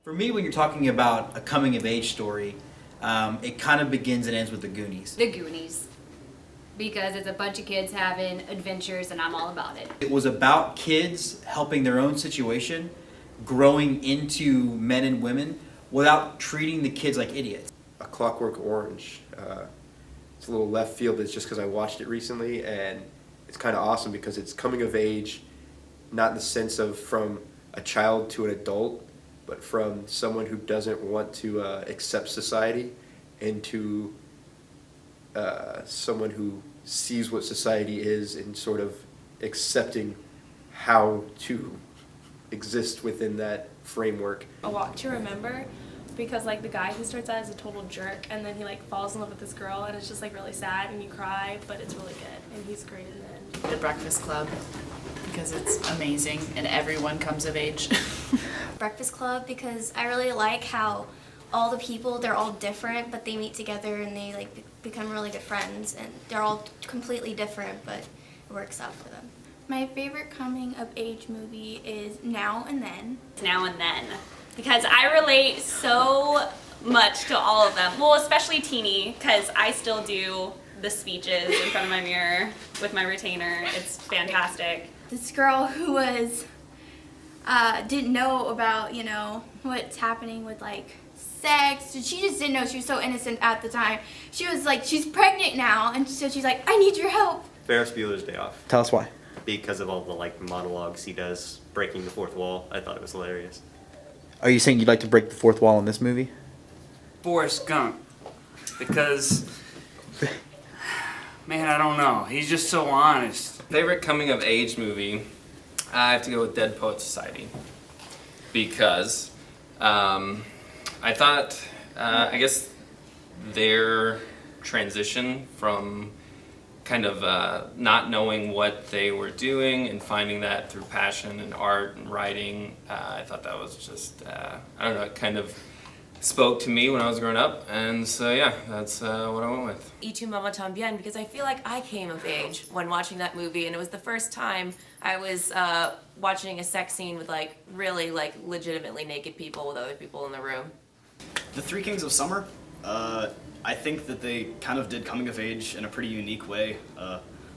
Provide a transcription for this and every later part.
For me, when you're talking about a coming-of-age story, it kind of begins and ends with the Goonies. The Goonies. Because it's a bunch of kids having adventures and I'm all about it. It was about kids helping their own situation, growing into men and women without treating the kids like idiots. A Clockwork Orange. It's a little left field, but it's just because I watched it recently, and it's kind of awesome because it's coming of age, not in the sense of from a child to an adult, but from someone who doesn't want to accept society into someone who sees what society is and sort of accepting how to exist within that framework. A Walk to Remember, because like the guy who starts out as a total jerk and then he like falls in love with this girl and it's just like really sad and you cry, but it's really good and he's great in the end. The Breakfast Club, because it's amazing and everyone comes of age. Breakfast Club, because I really like how all the people, they're all different, but they meet together and they like become really good friends, and they're all completely different, but it works out for them. My favorite coming of age movie is Now and Then. Now and Then. Because I relate so much to all of them. Well, especially Teeny, because I still do the speeches in front of my mirror with my retainer. It's fantastic. This girl who was, didn't know about, you know, what's happening with like sex. She just didn't know. She was so innocent at the time. She was like, she's pregnant now, and so she's like, I need your help. Ferris Bueller's Day Off. Tell us why. Because of all the like monologues he does, breaking the fourth wall. I thought it was hilarious. Are you saying you'd like to break the fourth wall in this movie? Forrest Gump, because, man, I don't know. He's just so honest. Favorite coming of age movie, I have to go with Dead Poet Society, because I thought, I guess their transition from kind of not knowing what they were doing and finding that through passion and art and writing, I thought that was just, I don't know, it kind of spoke to me when I was growing up, and so yeah, that's what I went with. Y Tu Mamá También, because I feel like I came of age when watching that movie, and it was the first time I was watching a sex scene with like really like legitimately naked people with other people in the room. The Three Kings of Summer. I think that they kind of did coming of age in a pretty unique way.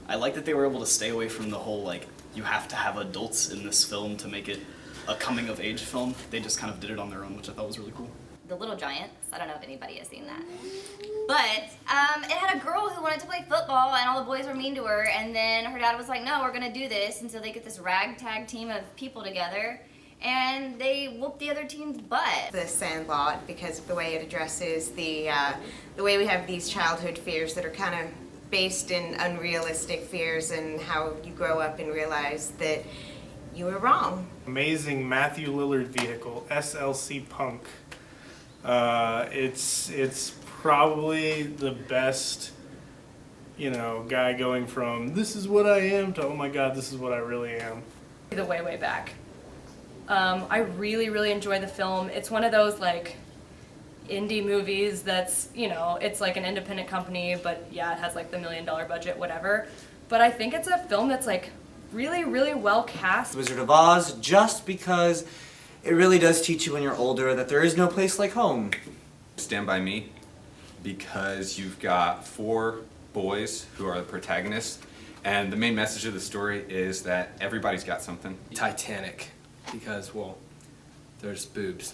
I like that they were able to stay away from the whole like you have to have adults in this film to make it a coming of age film. They just kind of did it on their own, which I thought was really cool. The Little Giants. I don't know if anybody has seen that. But it had a girl who wanted to play football and all the boys were mean to her, and then her dad was like, no, we're gonna do this, and so they get this ragtag team of people together and they whoop the other team's butt. The Sandlot, because of the way it addresses the way we have these childhood fears that are kind of based in unrealistic fears, and how you grow up and realize that you were wrong. Amazing Matthew Lillard vehicle, SLC Punk. It's probably the best, you know, guy going from this is what I am to oh my god, this is what I really am. The Way, Way Back. I really enjoy the film. It's one of those like indie movies that's, you know, it's like an independent company, but yeah, it has like the $1 million budget, whatever. But I think it's a film that's like really well cast. Wizard of Oz, just because it really does teach you when you're older that there is no place like home. Stand By Me, because you've got 4 boys who are the protagonists, and the main message of the story is that everybody's got something. Titanic, because, well, there's boobs.